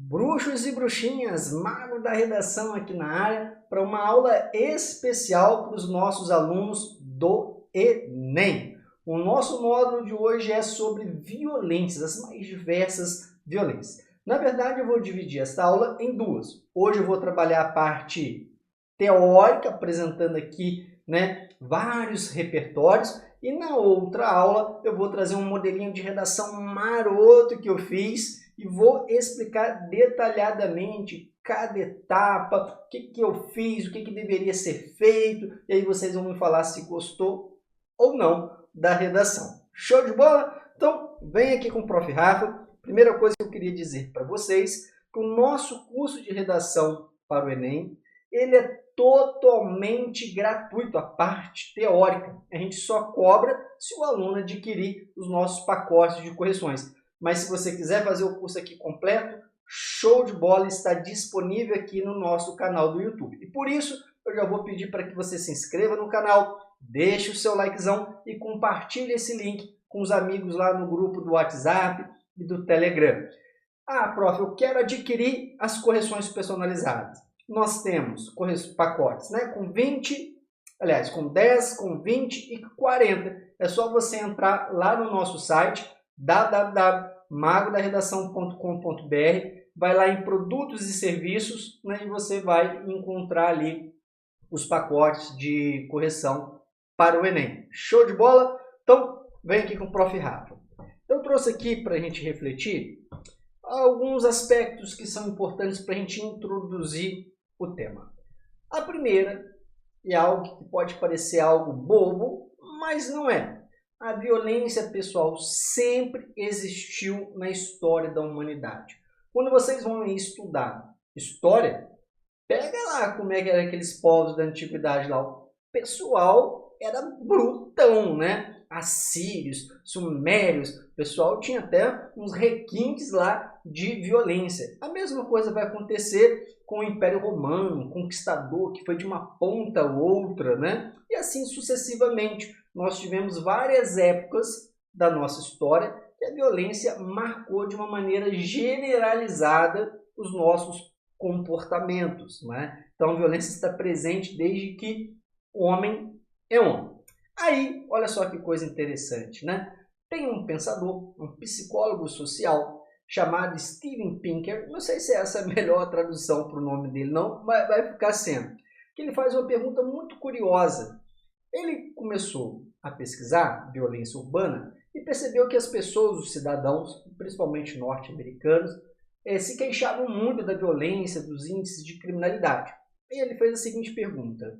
Bruxos e bruxinhas, mago da redação aqui na área para uma aula especial para os nossos alunos do Enem. O nosso módulo de hoje é sobre violências, as mais diversas violências. Na verdade, eu vou dividir esta aula em duas. Hoje eu vou trabalhar a parte teórica, apresentando aqui vários repertórios, e na outra aula eu vou trazer um modelinho de redação maroto que eu fiz e vou explicar detalhadamente cada etapa, o que eu fiz, o que deveria ser feito, e aí vocês vão me falar se gostou ou não da redação. Show de bola? Então, vem aqui com o Prof. Rafa. Primeira coisa que eu queria dizer para vocês, que o nosso curso de redação para o Enem, ele é totalmente gratuito, a parte teórica. A gente só cobra se o aluno adquirir os nossos pacotes de correções. Mas se você quiser fazer o curso aqui completo, show de bola, está disponível aqui no nosso canal do YouTube. E por isso, eu já vou pedir para que você se inscreva no canal, deixe o seu likezão e compartilhe esse link com os amigos lá no grupo do WhatsApp e do Telegram. Ah, prof, eu quero adquirir as correções personalizadas. Nós temos pacotes com 20, aliás, com 10, com 20 e 40. É só você entrar lá no nosso site, www.magodaredação.com.br, vai lá em produtos e serviços, e você vai encontrar ali os pacotes de correção para o Enem. Show de bola? Então, vem aqui com o Prof. Rafa. Eu trouxe aqui para a gente refletir alguns aspectos que são importantes para a gente introduzir o tema. A primeira é algo que pode parecer algo bobo, mas não é. A violência pessoal sempre existiu na história da humanidade. Quando vocês vão estudar história, pega lá como é que eram aqueles povos da antiguidade lá. O pessoal era brutão, Assírios, sumérios, o pessoal tinha até uns requintes lá de violência. A mesma coisa vai acontecer com o Império Romano, conquistador, que foi de uma ponta a outra, E assim sucessivamente. Nós tivemos várias épocas da nossa história que a violência marcou de uma maneira generalizada os nossos comportamentos, Então a violência está presente desde que o homem é homem. Aí, olha só que coisa interessante, Tem um pensador, um psicólogo social, chamado Steven Pinker, não sei se essa é a melhor tradução para o nome dele, não, mas vai ficar sendo, que ele faz uma pergunta muito curiosa. Ele começou a pesquisar violência urbana e percebeu que as pessoas, os cidadãos, principalmente norte-americanos, se queixavam muito da violência, dos índices de criminalidade. E ele fez a seguinte pergunta: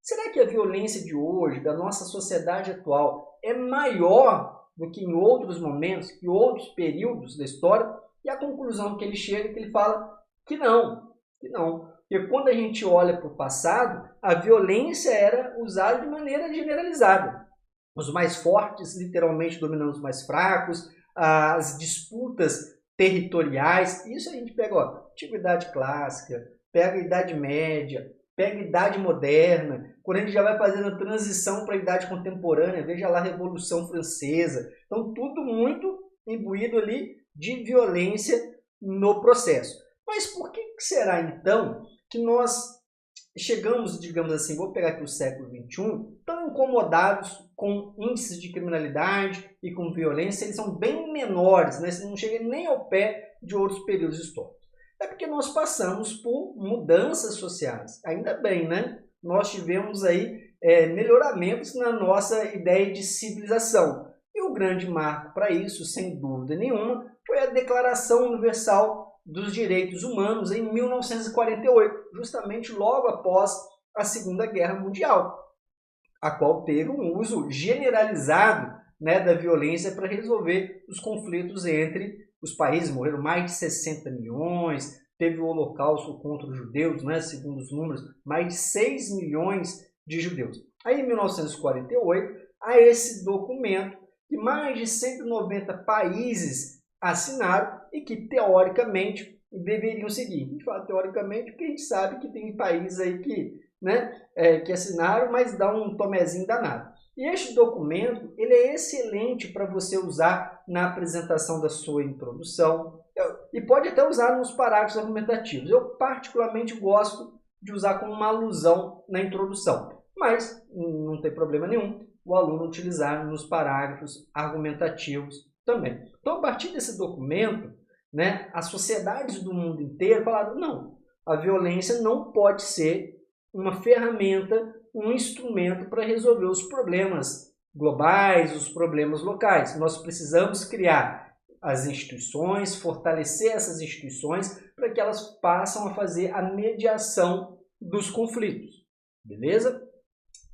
será que a violência de hoje, da nossa sociedade atual, é maior do que em outros momentos, que outros períodos da história? E a conclusão que ele chega é que ele fala que não. Porque quando a gente olha para o passado, a violência era usada de maneira generalizada. Os mais fortes, literalmente, dominando os mais fracos, as disputas territoriais. Isso a gente pega, antiguidade clássica, pega a Idade Média, pega a Idade Moderna, quando a gente já vai fazendo a transição para a Idade Contemporânea, veja lá a Revolução Francesa. Então, tudo muito imbuído ali de violência no processo. Mas por que será, então, que nós chegamos, digamos assim, vou pegar aqui o século XXI, tão incomodados com índices de criminalidade e com violência? Eles são bem menores, não chegam nem ao pé de outros períodos históricos. É porque nós passamos por mudanças sociais. Ainda bem, Nós tivemos aí melhoramentos na nossa ideia de civilização. E o grande marco para isso, sem dúvida nenhuma, foi a Declaração Universal dos Direitos Humanos em 1948, justamente logo após a Segunda Guerra Mundial, a qual teve um uso generalizado da violência para resolver os conflitos entre os países. Morreram mais de 60 milhões, teve o Holocausto contra os judeus, segundo os números, mais de 6 milhões de judeus. Aí, em 1948, há esse documento que mais de 190 países assinaram e que, teoricamente, deveriam seguir. A gente fala teoricamente porque a gente sabe que tem países aí que assinaram, mas dá um tomezinho danado. E este documento ele é excelente para você usar na apresentação da sua introdução. E pode até usar nos parágrafos argumentativos. Eu particularmente gosto de usar como uma alusão na introdução, mas não tem problema nenhum o aluno utilizar nos parágrafos argumentativos também. Então, a partir desse documento, né, as sociedades do mundo inteiro falaram, não, a violência não pode ser uma ferramenta, um instrumento para resolver os problemas globais, os problemas locais. Nós precisamos criar as instituições, fortalecer essas instituições para que elas passem a fazer a mediação dos conflitos, beleza?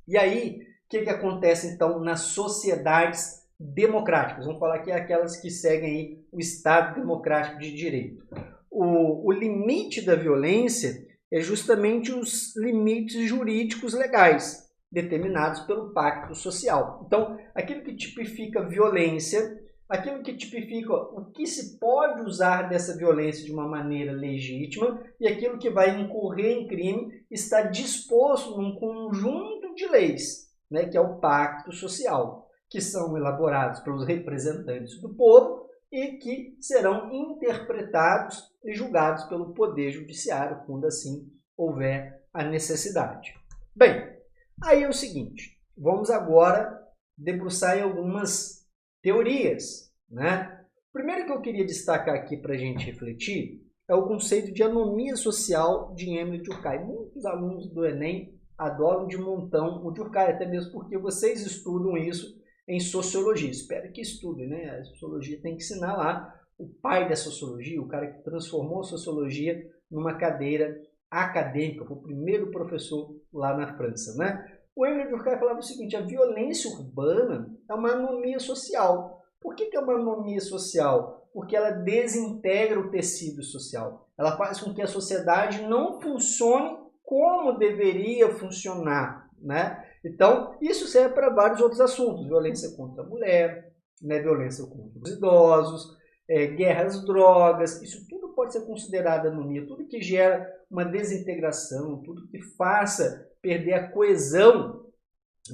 E aí, o que acontece então nas sociedades democráticas? Vamos falar aqui aquelas que seguem aí o Estado democrático de direito. O limite da violência é justamente os limites jurídicos legais determinados pelo pacto social. Então, aquilo que tipifica violência, aquilo que tipifica o que se pode usar dessa violência de uma maneira legítima e aquilo que vai incorrer em crime está disposto num conjunto de leis, né, que é o pacto social, que são elaborados pelos representantes do povo e que serão interpretados e julgados pelo Poder Judiciário, quando assim houver a necessidade. Bem, aí é o seguinte, vamos agora debruçar em algumas teorias, né? O primeiro que eu queria destacar aqui para a gente refletir é o conceito de anomia social de Emile Durkheim. Muitos alunos do Enem adoram de montão o Durkheim, até mesmo porque vocês estudam isso em sociologia. Espero que estudem, né? A sociologia tem que ensinar lá o pai da sociologia, o cara que transformou a sociologia numa cadeira acadêmica, foi o primeiro professor lá na França, né? O Emile Durkheim falava o seguinte, a violência urbana é uma anomia social. Por que é uma anomia social? Porque ela desintegra o tecido social. Ela faz com que a sociedade não funcione como deveria funcionar, né? Então, isso serve para vários outros assuntos. Violência contra a mulher, né? Violência contra os idosos, guerra às drogas. Isso tudo pode ser considerado anomia. Tudo que gera uma desintegração, tudo que faça perder a coesão,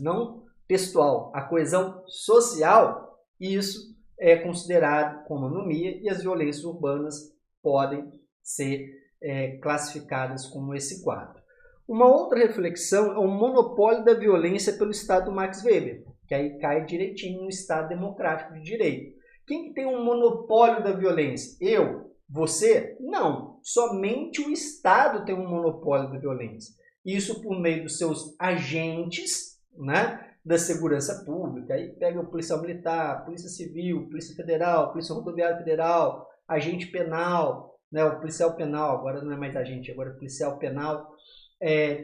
não textual, a coesão social, isso é considerado como anomia e as violências urbanas podem ser classificadas como esse quadro. Uma outra reflexão é o monopólio da violência pelo Estado do Max Weber, que aí cai direitinho no Estado democrático de direito. Quem que tem um monopólio da violência? Eu? Você? Não. Somente o Estado tem um monopólio da violência. Isso por meio dos seus agentes, né, da segurança pública. Aí pega o policial militar, polícia civil, polícia federal, polícia rodoviária federal, agente penal, né, o policial penal, agora não é mais agente, agora é policial penal.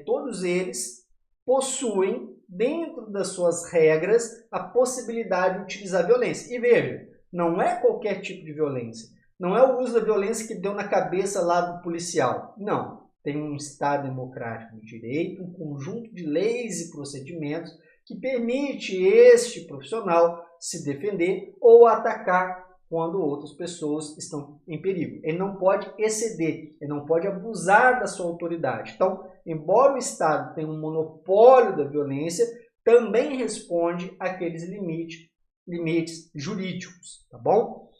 Todos eles possuem, dentro das suas regras, a possibilidade de utilizar violência. E veja, não é qualquer tipo de violência. Não é o uso da violência que deu na cabeça lá do policial. Não. Tem um Estado democrático de direito, um conjunto de leis e procedimentos que permite este profissional se defender ou atacar quando outras pessoas estão em perigo. Ele não pode exceder, ele não pode abusar da sua autoridade. Então, embora o Estado tenha um monopólio da violência, também responde àqueles limites jurídicos, tá bom?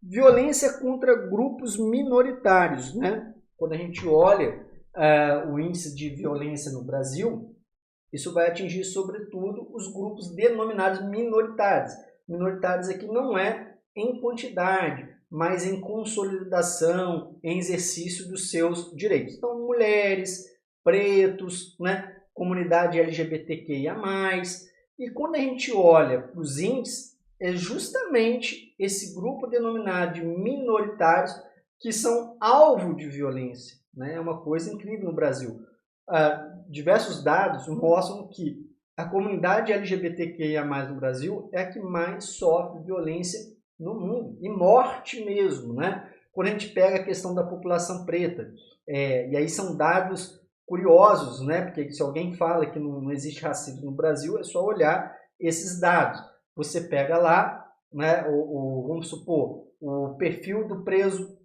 Violência contra grupos minoritários, né? Quando a gente olha o índice de violência no Brasil, isso vai atingir, sobretudo, os grupos denominados minoritários. Minoritários aqui não é em quantidade, mas em consolidação, em exercício dos seus direitos. Então, mulheres, pretos, né? Comunidade LGBTQIA+. E quando a gente olha para os índices, é justamente esse grupo denominado de minoritários que são alvo de violência. Né? É uma coisa incrível no Brasil. Diversos dados mostram que a comunidade LGBTQIA+, no Brasil é a que mais sofre violência no mundo, e morte mesmo. Né? Quando a gente pega a questão da população preta, e aí são dados curiosos, né? Porque se alguém fala que não existe racismo no Brasil, é só olhar esses dados. Você pega lá, né, vamos supor, o perfil do preso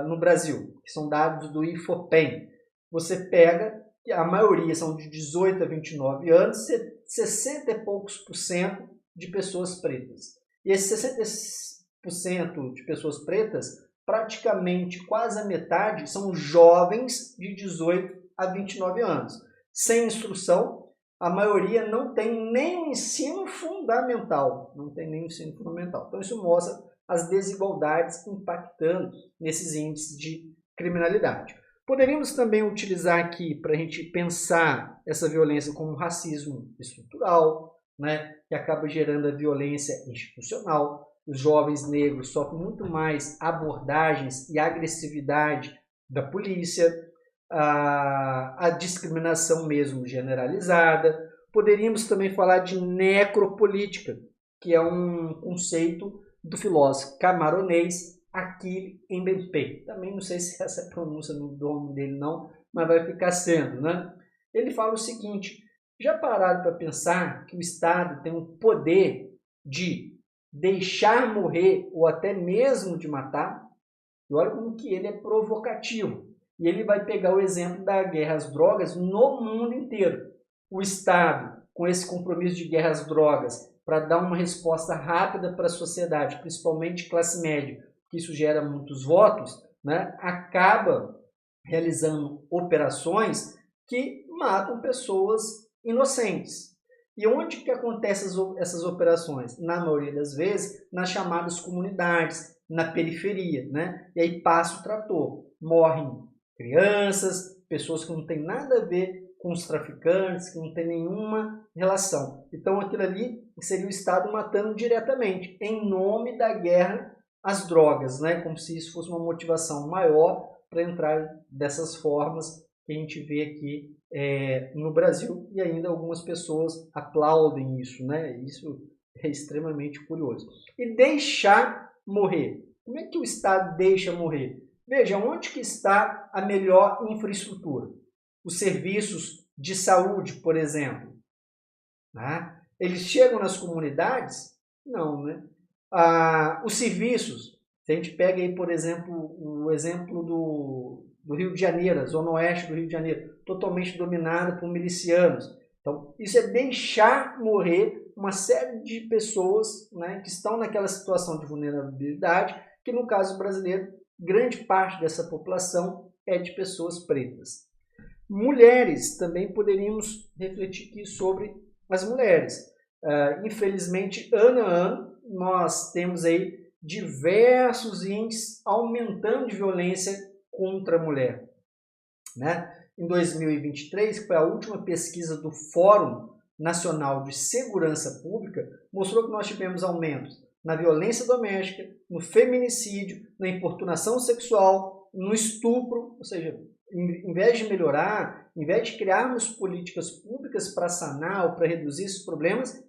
no Brasil, que são dados do IFOPEM. Você pega, que a maioria são de 18 a 29 anos, 60 e poucos % de pessoas pretas. E esses 60% de pessoas pretas praticamente quase a metade são jovens de 18 a 29 anos, sem instrução. A maioria não tem nem o ensino fundamental, Então isso mostra as desigualdades impactando nesses índices de criminalidade. Poderíamos também utilizar aqui para a gente pensar essa violência como racismo estrutural, né, que acaba gerando a violência institucional. Os jovens negros sofrem muito mais abordagens e agressividade da polícia, a discriminação mesmo generalizada. Poderíamos também falar de necropolítica, que é um conceito do filósofo camaronês Achille Mbembe. Também não sei se essa é a pronúncia do nome dele não, mas vai ficar sendo, né? Ele fala o seguinte: já pararam para pensar que o Estado tem o poder de deixar morrer ou até mesmo de matar? E olha como que ele é provocativo. E ele vai pegar o exemplo da guerra às drogas no mundo inteiro. O Estado, com esse compromisso de guerra às drogas, para dar uma resposta rápida para a sociedade, principalmente classe média, que isso gera muitos votos, né, acaba realizando operações que matam pessoas inocentes. E onde que acontecem essas operações? Na maioria das vezes, nas chamadas comunidades, na periferia, né? E aí passa o trator. Morrem crianças, pessoas que não têm nada a ver com os traficantes, que não tem nenhuma relação. Então aquilo ali seria o Estado matando diretamente, em nome da guerra às drogas, né? Como se isso fosse uma motivação maior para entrar dessas formas que a gente vê aqui no Brasil, e ainda algumas pessoas aplaudem isso, né? Isso é extremamente curioso. E deixar morrer. Como é que o Estado deixa morrer? Veja, onde que está a melhor infraestrutura? Os serviços de saúde, por exemplo. Né? Eles chegam nas comunidades? Não, né? Os serviços, se a gente pega aí, por exemplo, o exemplo do Rio de Janeiro, a zona oeste do Rio de Janeiro, totalmente dominada por milicianos. Então, isso é deixar morrer uma série de pessoas, né, que estão naquela situação de vulnerabilidade, que no caso brasileiro, grande parte dessa população é de pessoas pretas. Mulheres, também poderíamos refletir aqui sobre as mulheres. Infelizmente, ano a ano, nós temos aí diversos índices aumentando de violência contra a mulher. Né? Em 2023, que foi a última pesquisa do Fórum Nacional de Segurança Pública, mostrou que nós tivemos aumentos na violência doméstica, no feminicídio, na importunação sexual, no estupro, ou seja, em vez de melhorar, em vez de criarmos políticas públicas para sanar ou para reduzir esses problemas,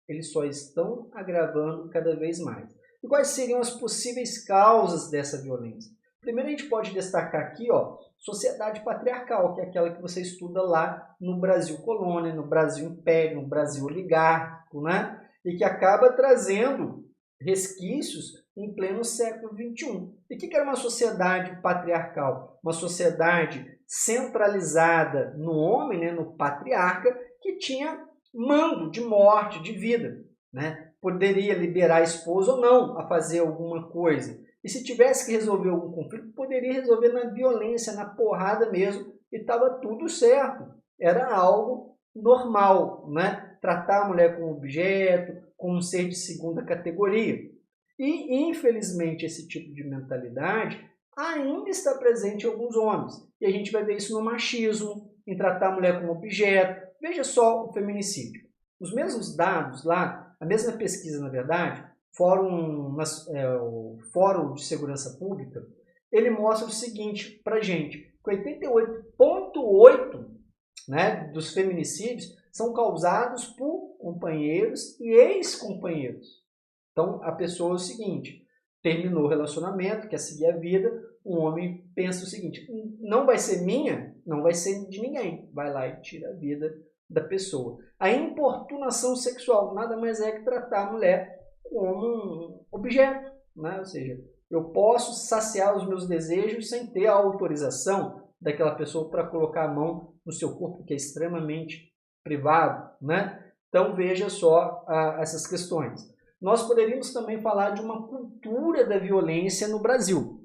eles só estão agravando cada vez mais. E quais seriam as possíveis causas dessa violência? Primeiro a gente pode destacar aqui, sociedade patriarcal, que é aquela que você estuda lá no Brasil colônia, no Brasil império, no Brasil oligárquico, né? E que acaba trazendo resquícios em pleno século XXI. E o que era uma sociedade patriarcal? Uma sociedade centralizada no homem, né, no patriarca, que tinha mando de morte, de vida, né? Poderia liberar a esposa ou não a fazer alguma coisa. E se tivesse que resolver algum conflito, poderia resolver na violência, na porrada mesmo, e estava tudo certo. Era algo normal, né? Tratar a mulher como objeto, como um ser de segunda categoria. E, infelizmente, esse tipo de mentalidade ainda está presente em alguns homens. E a gente vai ver isso no machismo, em tratar a mulher como objeto. Veja só o feminicídio. Os mesmos dados lá, a mesma pesquisa, na verdade, o Fórum de Segurança Pública, ele mostra o seguinte para a gente, que 88,8%, né, dos feminicídios são causados por companheiros e ex-companheiros. Então, a pessoa é o seguinte, terminou o relacionamento, quer seguir a vida, o homem pensa o seguinte, não vai ser minha, não vai ser de ninguém, vai lá e tira a vida da pessoa. A importunação sexual nada mais é que tratar a mulher como um objeto, né? Ou seja, eu posso saciar os meus desejos sem ter a autorização daquela pessoa para colocar a mão no seu corpo, que é extremamente privado, né? Então veja só essas questões. Nós poderíamos também falar de uma cultura da violência no Brasil.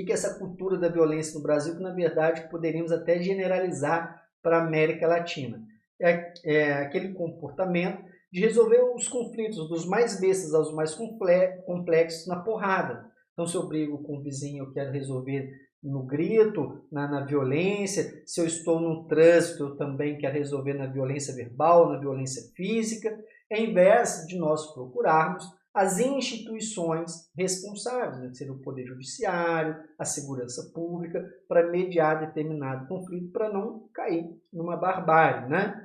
que é essa cultura da violência no Brasil, que na verdade poderíamos até generalizar para a América Latina? É aquele comportamento de resolver os conflitos dos mais bestas aos mais complexos na porrada. Então, se eu brigo com o vizinho, eu quero resolver no grito, na violência. Se eu estou no trânsito, eu também quero resolver na violência verbal, na violência física, em vez de nós procurarmos as instituições responsáveis, né, que seria o Poder Judiciário, a Segurança Pública, para mediar determinado conflito, para não cair numa barbárie, né?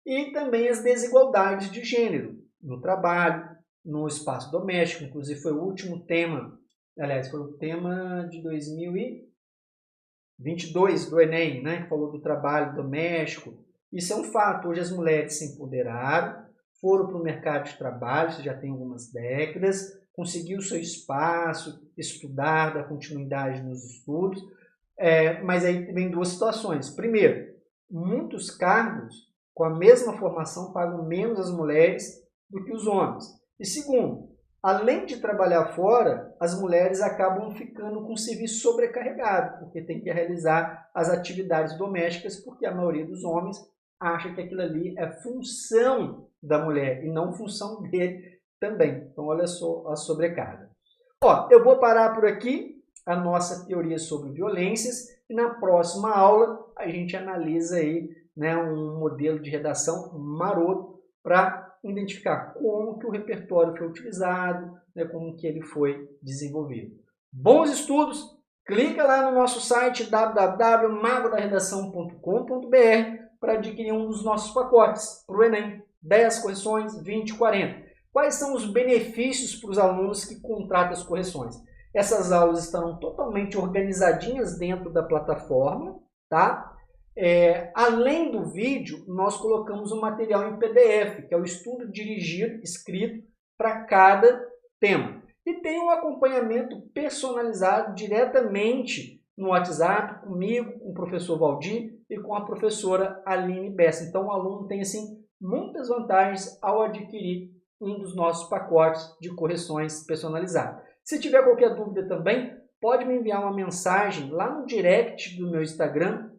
E também as desigualdades de gênero no trabalho, no espaço doméstico. Inclusive foi o último tema, aliás, foi o tema de 2022 do Enem, né, que falou do trabalho doméstico. Isso é um fato. Hoje as mulheres se empoderaram, foram para o mercado de trabalho, isso já tem algumas décadas, conseguiu o seu espaço, estudar, dar continuidade nos estudos. Mas aí vem duas situações. Primeiro, muitos cargos com a mesma formação pagam menos as mulheres do que os homens. E segundo, além de trabalhar fora, as mulheres acabam ficando com o serviço sobrecarregado, porque tem que realizar as atividades domésticas, porque a maioria dos homens acha que aquilo ali é função da mulher e não função dele também. Então, olha só a sobrecarga. Eu vou parar por aqui a nossa teoria sobre violências e na próxima aula a gente analisa aí, né, um modelo de redação maroto para identificar como que o repertório foi utilizado, né, como que ele foi desenvolvido. Bons estudos! Clica lá no nosso site www.magodaredação.com.br para adquirir um dos nossos pacotes para o Enem. 10 correções, 20, 40. Quais são os benefícios para os alunos que contratam as correções? Essas aulas estarão totalmente organizadinhas dentro da plataforma, tá? Além do vídeo, nós colocamos um material em PDF, que é o estudo dirigido, escrito para cada tema. E tem um acompanhamento personalizado diretamente no WhatsApp, comigo, com o professor Valdir e com a professora Aline Bessa. Então o aluno tem assim, muitas vantagens ao adquirir um dos nossos pacotes de correções personalizadas. Se tiver qualquer dúvida também, pode me enviar uma mensagem lá no direct do meu Instagram,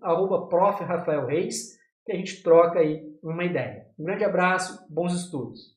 @prof. Rafael Reis, que a gente troca aí uma ideia. Um grande abraço, bons estudos!